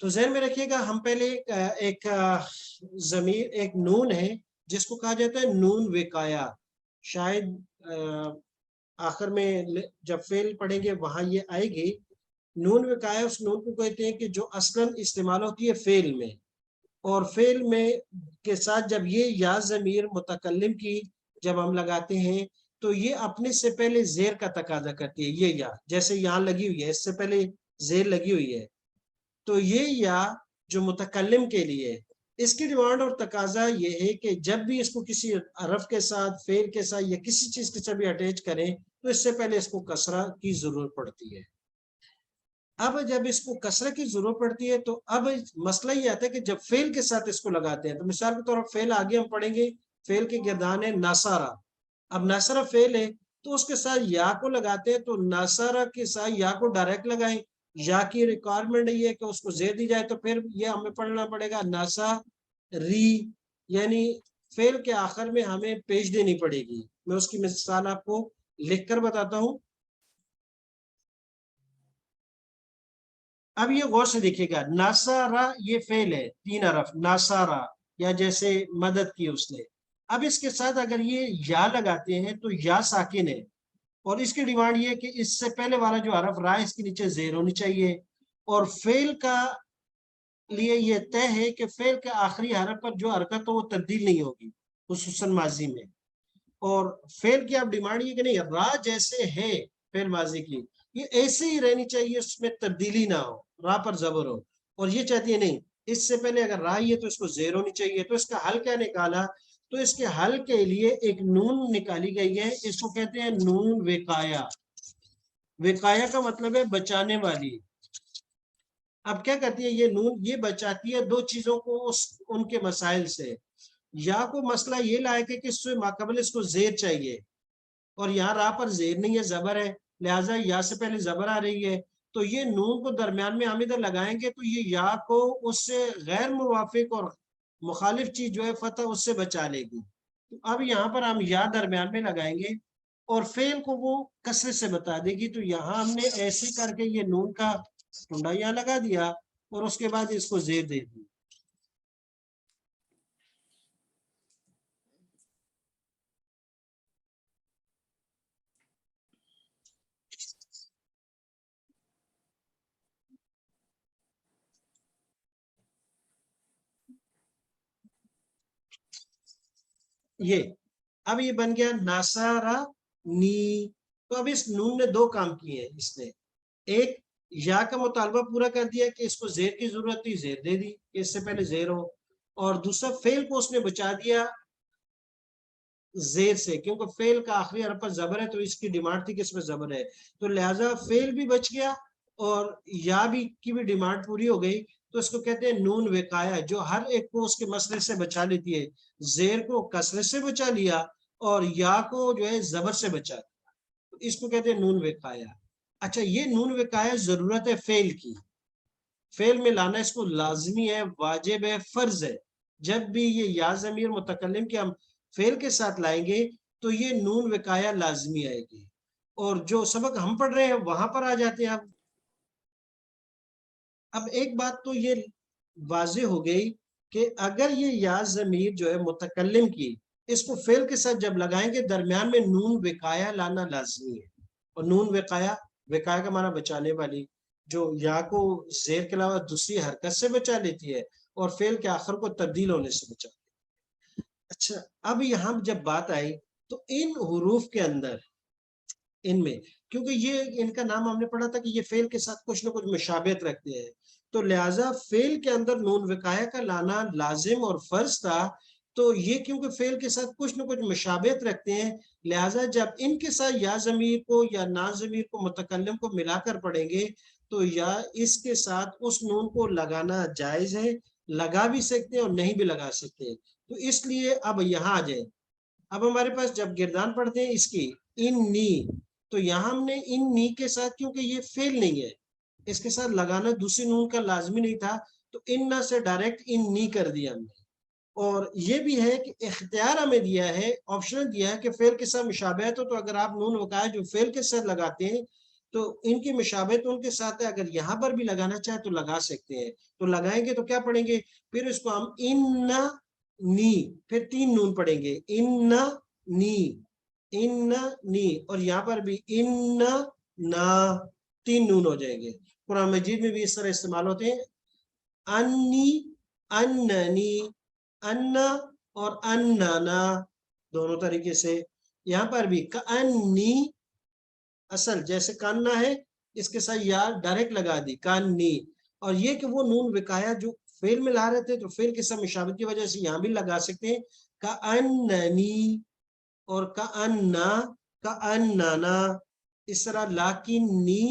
تو ذہن میں رکھیے گا ہم پہلے ایک ضمیر ایک نون ہے جس کو کہا جاتا ہے نون وقایا، شاید آخر میں جب فعل پڑھیں گے وہاں یہ آئے گی۔ نون وقایا اس نون کو کہتے ہیں کہ جو اصلاً استعمال ہوتی ہے فعل میں، اور فعل میں کے ساتھ جب یہ یا ضمیر متکلم کی جب ہم لگاتے ہیں تو یہ اپنے سے پہلے زیر کا تقاضا کرتی ہے، یہ یا جیسے یہاں لگی ہوئی ہے اس سے پہلے زیر لگی ہوئی ہے، تو یہ یا جو متکلم کے لیے اس کی ڈیمانڈ اور تقاضا یہ ہے کہ جب بھی اس کو کسی حرف کے ساتھ فعل کے ساتھ یا کسی چیز کے ساتھ بھی اٹیچ کریں تو اس سے پہلے اس کو کسرہ کی ضرورت پڑتی ہے۔ اب جب اس کو کسرہ کی ضرورت پڑتی ہے تو اب مسئلہ یہ آتا ہے کہ جب فعل کے ساتھ اس کو لگاتے ہیں، تو مثال کے طور پر فعل آگے ہم پڑھیں گے، فعل کے گردان ہے ناصارہ، اب ناصارہ فعل ہے تو اس کے ساتھ یا کو لگاتے ہیں، تو ناصارہ کے ساتھ یا کو ڈائریکٹ لگائیں، یا کی ریکوائرمنٹ یہ ہے کہ اس کو زیر دی جائے، تو پھر یہ ہمیں پڑھنا پڑے گا ناصاری، یعنی فعل کے آخر میں ہمیں پیش دینی پڑے گی۔ میں اس کی مثال آپ کو لکھ کر بتاتا ہوں۔ اب یہ غور سے دیکھیے گا، ناصارہ یہ فعل ہے 3 حرف، ناصارہ یا جیسے مدد کی اس نے، اب اس کے ساتھ اگر یہ یا لگاتے ہیں تو یا ساکن ہے، اور اس کی ڈیمانڈ یہ ہے کہ اس سے پہلے والا جو حرف را اس کے نیچے زیر ہونی چاہیے، اور فعل کا لیے یہ طے ہے کہ فعل کے آخری حرف پر جو حرکت ہو وہ تبدیل نہیں ہوگی خصوصاً ماضی میں، اور فعل کی اب ڈیمانڈ یہ کہ نہیں را جیسے ہے فعل ماضی کی یہ ایسے ہی رہنی چاہیے، اس میں تبدیلی نہ ہو، را پر زبر ہو، اور یہ چاہتی ہے نہیں اس سے پہلے اگر را ہی ہے تو اس کو زیر ہونی چاہیے۔ تو اس کا حل کیا نکالا؟ تو اس کے حل کے لیے ایک نون نکالی گئی ہے، اس کو کہتے ہیں نون وقایا۔ وقایا کا مطلب ہے بچانے والی۔ اب کیا کرتی ہے یہ نون؟ یہ بچاتی ہے 2 چیزوں کو ان کے مسائل سے۔ یا کو مسئلہ یہ لائق ہے کہ اس سے ماقبل اس کو زیر چاہیے، اور یہاں را پر زیر نہیں ہے، زبر ہے، لہٰذا یا سے پہلے زبر آ رہی ہے، تو یہ نون کو درمیان میں ہم ادھر لگائیں گے تو یہ یا کو اس سے غیر موافق اور مخالف چیز جو ہے فتح اس سے بچا لے گی۔ تو اب یہاں پر ہم یا درمیان میں لگائیں گے اور فعل کو وہ کسرے سے بتا دے گی، تو یہاں ہم نے ایسے کر کے یہ نون کا ٹنڈا یہاں لگا دیا اور اس کے بعد اس کو زیر دے دی۔ یہ اب یہ بن گیا ناصارہ نی۔ تو اب اس نون نے 2 کام کیے ہیں، اس نے ایک یا کا مطالبہ پورا کر دیا کہ اس کو زیر کی ضرورت تھی، زیر دے دی کہ اس سے پہلے زیر ہو، اور دوسرا فعل کو اس نے بچا دیا زیر سے، کیونکہ فعل کا آخری حرف پر زبر ہے تو اس کی ڈیمانڈ تھی کہ اس میں زبر ہے، تو لہٰذا فعل بھی بچ گیا اور یا بھی کی بھی ڈیمانڈ پوری ہو گئی۔ تو اس کو کہتے ہیں نون وقایا، جو ہر ایک کو اس کے مسئلے سے بچا لیتی ہے، زیر کو کسرے سے بچا لیا اور یا کو جو ہے زبر سے بچا لیا، تو اس کو کہتے ہیں نون وقایا۔ اچھا یہ نون وقایا ضرورت ہے فعل کی، فعل میں لانا اس کو لازمی ہے، واجب ہے، فرض ہے۔ جب بھی یہ یا ضمیر متکلم کے ہم فعل کے ساتھ لائیں گے تو یہ نون وقایا لازمی آئے گی، اور جو سبق ہم پڑھ رہے ہیں وہاں پر آ جاتے ہیں۔ اب ایک بات تو یہ واضح ہو گئی کہ اگر یہ یا ضمیر جو ہے متکلم کی اس کو فعل کے ساتھ جب لگائیں گے درمیان میں نون وقایا لانا لازمی ہے، اور نون وقایا، وقایا کا معنی بچانے والی، جو یا کو زیر کے علاوہ دوسری حرکت سے بچا لیتی ہے اور فعل کے آخر کو تبدیل ہونے سے بچا لیتی ہے۔ اچھا اب یہاں جب بات آئی تو ان حروف کے اندر، ان میں کیونکہ یہ ان کا نام ہم نے پڑھا تھا کہ یہ فعل کے ساتھ کچھ نہ کچھ مشابہت رکھتے ہیں، تو لہٰذا فعل کے اندر نون وقایا کا لانا لازم اور فرض تھا، تو یہ کیونکہ فعل کے ساتھ کچھ نہ کچھ مشابہت رکھتے ہیں، لہٰذا جب ان کے ساتھ یا ضمیر کو یا نا ضمیر کو متکلم کو ملا کر پڑھیں گے تو یا اس کے ساتھ اس نون کو لگانا جائز ہے، لگا بھی سکتے ہیں اور نہیں بھی لگا سکتے۔ تو اس لیے اب یہاں آ جائیں، اب ہمارے پاس جب گردان پڑھتے ہیں اس کی ان نی، تو یہاں ہم نے ان نی کے ساتھ کیونکہ یہ فعل نہیں ہے اس کے ساتھ لگانا دوسری نون کا لازمی نہیں تھا، تو ان نہ سے ڈائریکٹ ان نی کر دیا ہم نے۔ اور یہ بھی ہے کہ اختیار ہمیں دیا ہے، آپشن دیا ہے کہ فعل کے ساتھ مشابہت ہو تو اگر آپ نون وقایا جو فعل کے ساتھ لگاتے ہیں تو ان کی مشابہت ان کے ساتھ ہے، اگر یہاں پر بھی لگانا چاہے تو لگا سکتے ہیں. تو لگائیں گے تو کیا پڑھیں گے؟ پھر اس کو ہم ان نی، پھر 3 نون پڑھیں گے، ان نی، اور یہاں پر بھی ان نا، 3 نون ہو جائیں گے. قرآن مجید میں بھی اس طرح استعمال ہوتے ہیں، انی، اننی، انا اور اننا، دونوں طریقے سے. یہاں پر بھی کانی، اصل جیسے کاننا ہے اس کے ساتھ یا ڈائریکٹ لگا دی، کانی. اور یہ کہ وہ نون وقایا جو فعل میں لا رہے تھے تو فعل کے ساتھ مشابہت کی وجہ سے یہاں بھی لگا سکتے ہیں، کاننی اور کانا، کاننا. اس طرح لاکنی،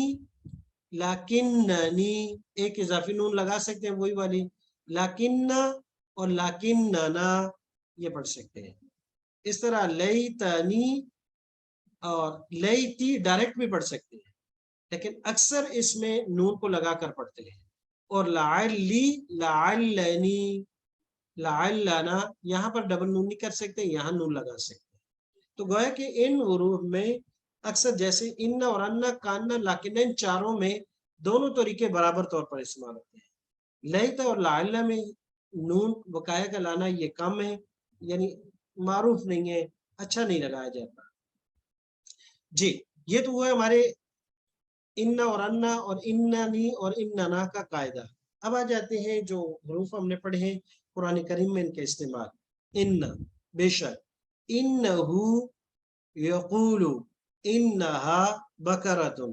لاکننی، ایک اضافی نون لگا سکتے ہیں وہی والی، لاکننا اور لاکننا یہ پڑھ سکتے ہیں. اس طرح لیتنی اور لیتی ڈائریکٹ بھی پڑھ سکتے ہیں، لیکن اکثر اس میں نون کو لگا کر پڑھتے ہیں. اور لعلی، لعلنی، لعلنا، یہاں پر ڈبل نون نہیں کر سکتے، یہاں نون لگا سکتے. تو گویا کہ ان حروف میں اکثر جیسے ان اور انا، کانا، لاکن، ان چاروں میں دونوں طریقے برابر طور پر استعمال ہوتے ہیں. لیتا اور لعلہ میں نون وقایا کا لانا یہ کم ہے، یعنی معروف نہیں ہے، اچھا نہیں لگایا جاتا. جی یہ تو ہوا ہمارے ان اور انا اور اننی اور اننا کا قاعدہ. اب آ جاتے ہیں جو حروف ہم نے پڑھے ہیں قرآن کریم میں ان کے استعمال. ان، بے شک، انہو یقول، انہا بکرتن.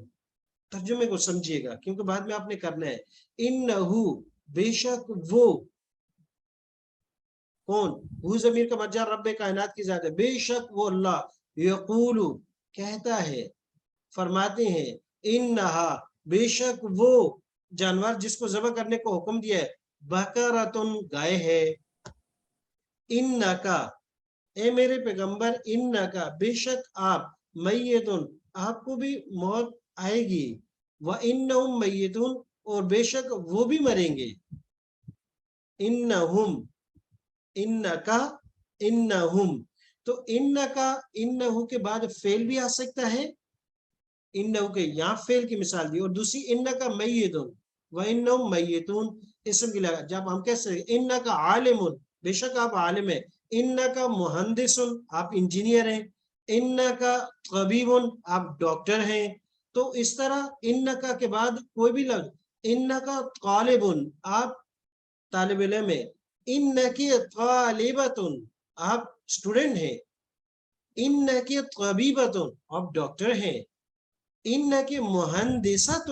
ترجمے کو سمجھیے گا کیونکہ بعد میں آپ نے کرنا ہے. انہو، بے شک وہ، کون؟ وہ ضمیر کا مرجع رب کائنات کی ذات ہے. بے شک وہ اللہ، یقول، کہتا ہے، فرماتے ہیں، انہا، بے شک وہ جانور جس کو ذبح کرنے کو حکم دیا ہے، بکرتن، گائے ہے. انکا، اے میرے پیغمبر، انکا، بے شک آپ، میتن، آپ کو بھی موت آئے گی، وانہم میتون، اور بے شک وہ بھی مریں گے. انہم، انکا، انہم. تو انکا، انہو کے بعد فعل بھی آ سکتا ہے، انہو کے یہاں فعل کی مثال دی، اور دوسری انکا میتون وانہم میتون اسم کی لگا. جب ہم کہہ سکتے انکا عالم، بے شک آپ عالم ہیں، انکا مہندس، آپ انجینئر ہیں، انکا طبیب، آپ ڈاکٹر ہیں. تو اس طرح انکا کے بعد کوئی بھی لفظ، انکا طالب، آپ طالب علم ہیں، انکی طالبۃ، آپ اسٹوڈنٹ ہیں، انکی طبیبۃ، آپ ڈاکٹر ہیں، انکی مہندسۃ،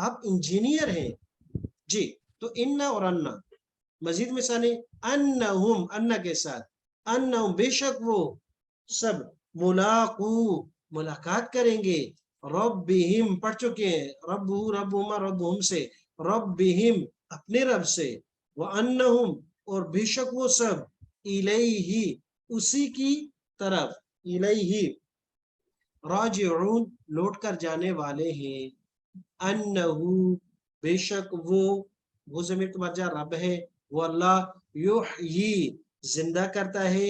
آپ انجینئر ہیں. جی تو ان اور انا. مزید مثالیں، انہم، انا کے ساتھ، انہم، بے شک وہ سب، ملاقو، ملاقات کریں گے، ربہم، پڑھ چکے ہیں، ربہ، ربہما، ربہم سے، ربہم، اپنے رب سے، وانہم، اور بے شک وہ سب، الیہ، اسی کی طرف، الیہ، راجعون، لوٹ کر جانے والے ہیں. انہو، بے شک وہ ضمیر کا مرجع رب ہے، وہ اللہ، یحیی، زندہ کرتا ہے،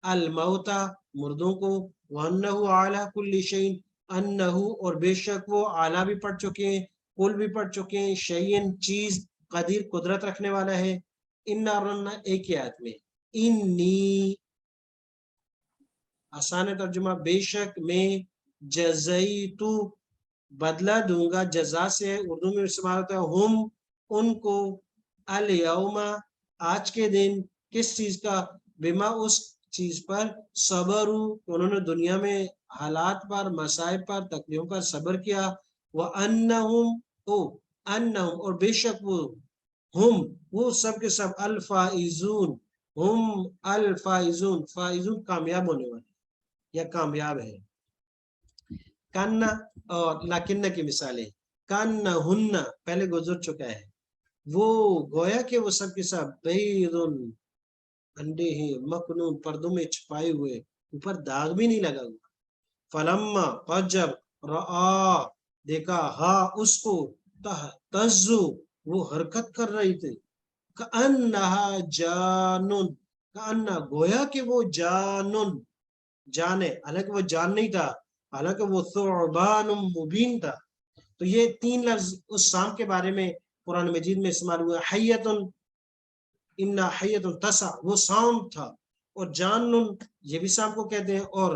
الموتى، مردوں کو، وانہو علی کل شیء، انہو، اور بے شک وہ، اعلیٰ بھی پڑھ چکے ہیں، کل بھی پڑھ چکے ہیں، شیئن، چیز، قدیر، قدرت رکھنے والا ہے. انا اور انا ایک ہی آیت میں. انی، آسان ترجمہ، بے شک میں، جزیتو، بدلہ دوں گا، جزا سے اردو میں استعمال ہوتا ہے، ہم، ان کو، الیوم، آج کے دن، کس چیز کا، بما، اس چیز پر، صبروا، انہوں نے دنیا میں حالات پر، مصائب پر، تکلیفوں پر صبر کیا، وانہم، انہم، اور بے شک وہ سب کے سب، الفائزون، ہم الفائزون، فائزون کامیاب ہونے والے یا کامیاب ہے. کاننا اور لاکنہ کی مثالیں، کاننا ہن، پہلے گزر چکا ہے، وہ گویا کہ وہ سب کے سب، بیضن، انڈے ہیں، مکنون، پردوں میں چھپائے ہوئے، اوپر داغ بھی نہیں لگا ہوا. فلما، پر جب، رآ، دیکھا، ہا، اس کو، تہتزو، وہ حرکت کر رہی تھی، کأنہا جانن، کأنہا، گویا کہ وہ جانن، جان ہے، حالانکہ وہ جان نہیں تھا، حالانکہ وہ ثعبان مبین تھا. تو یہ 3 لفظ اس سام کے بارے میں قرآن مجید میں استعمال ہوا. حیتن انا حیتن تسع وہ سام تھا, اور جانن یہ بھی سام کو کہتے ہیں, اور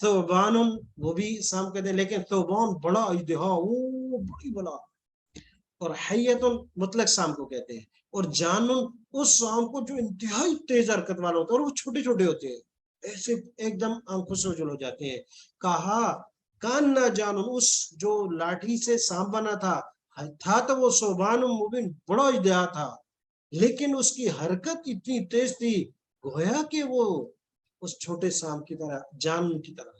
ثوبان وہ بھی سام کہتے ہیں, لیکن ثوبان بڑا اژدہا, وہ بڑی بڑا, اور حیتن مطلق سام کو کہتے ہیں, اور جانن اس سام کو جو انتہائی تیز حرکت والا ہوتا ہے, اور وہ چھوٹے چھوٹے ہوتے ہیں, ایسے ایک دم آنکھوں سے اجل ہو جاتے ہیں. کہا کان نہ جانن اس جو لاٹھی سے سام بنا تھا تو وہ ثوبان مبین بڑا اژدہا تھا, لیکن اس کی حرکت اتنی تیز تھی گویا کہ وہ اس چھوٹے سام کی طرح, جان کی طرح.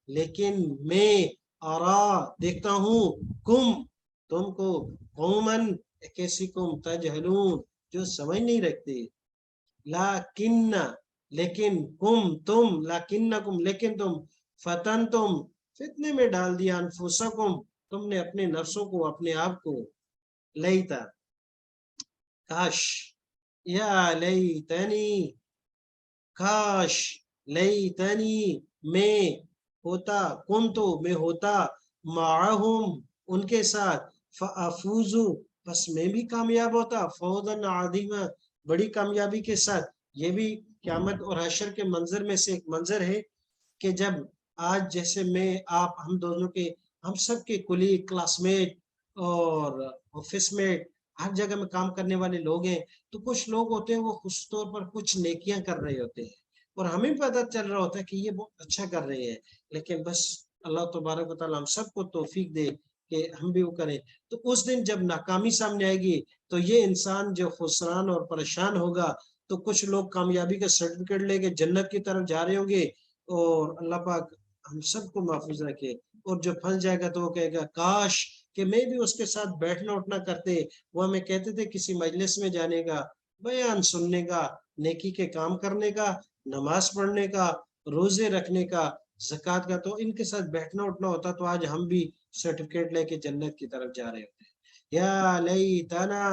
لیکن میں ارا دیکھتا ہوں کم تم کو قومن کیسی قوم تجہلون جو سمجھ نہیں رکھتے. لیکن تم فتن تم فتنے میں ڈال دیا انفسکم تم نے اپنے نفسوں کو, اپنے آپ کو. لیتا کاش, یا لیتنی کاش, لیتنی میں ہوتا, کنتو میں ہوتا, معہم ان کے ساتھ, فافوزو بس میں بھی کامیاب ہوتا, فوزا عظیما بڑی کامیابی کے ساتھ. یہ بھی قیامت اور حشر کے منظر میں سے ایک منظر ہے کہ جب آج جیسے میں آپ ہم دونوں کے, ہم سب کے کلی, کلاس میٹ اور آفس میٹ, ہر جگہ میں کام کرنے والے لوگ ہیں, تو کچھ لوگ ہوتے ہیں وہ خصوص طور پر کچھ نیکیاں کر رہے ہوتے ہیں, اور ہمیں پتہ چل رہا ہوتا ہے کہ یہ بہت اچھا کر رہے ہیں, لیکن بس اللہ تبارک و تعالیٰ ہم سب کو توفیق دے کہ ہم بھی وہ کریں. تو اس دن جب ناکامی سامنے آئے گی تو یہ انسان جو خسران اور پریشان ہوگا, تو کچھ لوگ کامیابی کا سرٹیفکیٹ لے کے جنت کی طرف جا رہے ہوں گے, اور اللہ پاک ہم سب کو محفوظ رکھے. اور جو پھنس جائے گا تو وہ کہے گا کاش کہ میں بھی اس کے ساتھ بیٹھنا اٹھنا کرتے, وہ ہمیں کہتے تھے کسی مجلس میں جانے کا, بیان سننے کا, نیکی کے کام کرنے کا, نماز پڑھنے کا, روزے رکھنے کا, زکوٰۃ کا, تو ان کے ساتھ بیٹھنا اٹھنا ہوتا تو آج ہم بھی سرٹیفکیٹ لے کے جنت کی طرف جا رہے ہوتے. یا لیتنا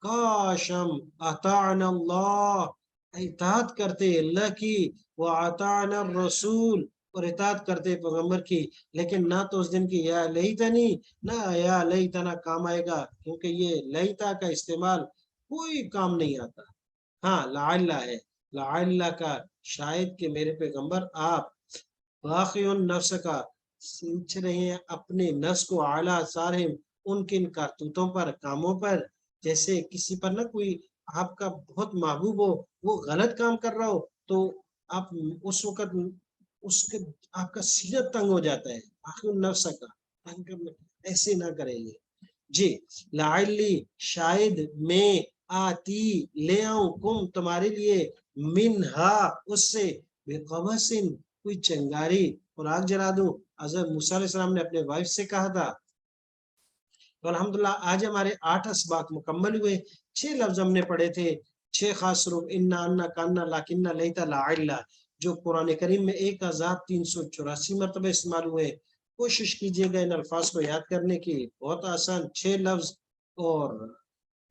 کاش ہم اطعنا اللہ, اطاعت کرتے اللہ کی, واطعنا الرسول اور اطاعت کرتے پیغمبر کی. لیکن نہ تو اس دن کی یا لیتنی نہ یا لیتنا کام آئے گا, کیونکہ یہ لیتا کا استعمال کوئی کام نہیں آتا. ہاں لعل ہے, لعل کا شاید کہ میرے پیغمبر آپ باقی نفس کا سینچ رہے ہیں اپنے نفس کو, اعلیٰ سارم ان کے کرتوتوں پر, کاموں پر. جیسے کسی پر نہ کوئی آپ کا بہت محبوب ہو, وہ غلط کام کر رہا ہو, تو آپ اس وقت اس کے آپ کا سینہ تنگ ہو جاتا ہے. آخر نفس کا ایسے نہ کریں گے. جی لعلی شاید میں آتی لے آؤں کم تمہارے لیے, منہا اس سے, بقبسن کوئی چنگاری اور آگ جلا دوں. حضرت موسیٰ علیہ السلام نے اپنے وائف سے کہا تھا. تو الحمدللہ آج ہمارے 8 اسباق مکمل ہوئے. 6 لفظ ہم نے پڑھے تھے, 6 خاص حروف, انا انا کانا لاکنہ لیتا لاعلا, جو قرآن کریم میں 1384 مرتبہ استعمال ہوئے. کوشش کیجیے گا ان الفاظ کو یاد کرنے کی, بہت آسان 6 لفظ اور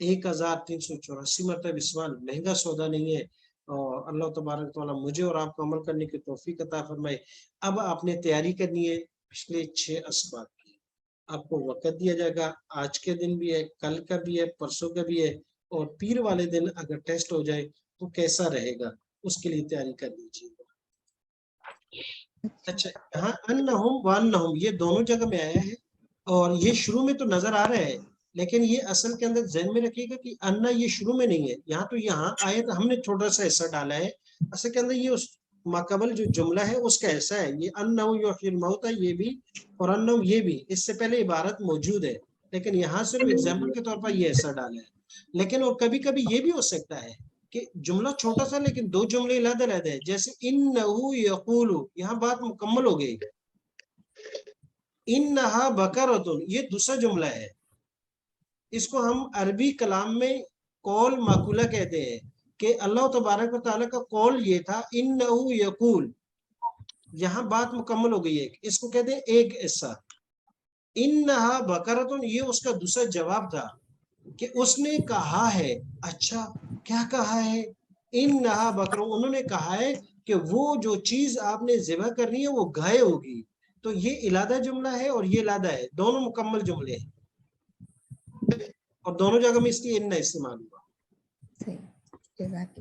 1384 مرتبہ استعمال, مہنگا سودا نہیں ہے. اور اللہ تبارک تعالیٰ مجھے اور آپ کو عمل کرنے کی توفیق عطا فرمائے. اب آپ نے تیاری کرنی ہے پچھلے 6 اسباق کی. آپ کو وقت دیا جائے گا, آج کے دن بھی ہے, کل کا بھی ہے, پرسوں کا بھی ہے, اور پیر والے دن اگر ٹیسٹ ہو جائے تو کیسا رہے گا, اس کے لیے تیاری کر لیجیے گا. اچھا یہاں انہم وانہم یہ دونوں جگہ میں آیا ہے, اور یہ شروع میں تو نظر آ رہا ہے, لیکن یہ اصل کے اندر ذہن میں رکھیے گا کہ انا یہ شروع میں نہیں ہے. یہاں تو یہاں آئے تو ہم نے چھوٹا سا حصہ ڈالا ہے, اصل کے اندر یہ اس ماقبل جو جملہ ہے اس کا حصہ ہے. یہ انہم یحیی الموت یہ بھی, اور انہم یہ بھی, اس سے پہلے عبارت موجود ہے, لیکن یہاں صرف ایگزامپل کے طور پر یہ حصہ ڈالا ہے. لیکن اور کبھی کبھی یہ بھی ہو سکتا ہے کہ جملہ چھوٹا سا لیکن 2 جملے علیحدہ علیحدہ ہے, جیسے انہو یقول, یہاں بات مکمل ہو گئی. انہا بقرۃ یہ دوسرا جملہ ہے, اس کو ہم عربی کلام میں قول معقولہ کہتے ہیں, کہ اللہ تبارک و تعالیٰ کا قول یہ تھا انہو یقول, یہاں بات مکمل ہو گئی ہے, اس کو کہتے ہیں ایک حصہ. انہا بقرۃ یہ اس کا دوسرا جواب تھا کہ اس نے کہا ہے. اچھا کیا کہا ہے؟ انہا بقرۃ, انہوں نے کہا ہے کہ وہ جو چیز آپ نے ذبح کرنی ہے وہ گائے ہوگی. تو یہ علادہ جملہ ہے اور یہ علادہ ہے، دونوں مکمل جملے ہیں اور دونوں جگہ میں اس کی ان استعمال ہوا. صحیح. جزاک اللہ.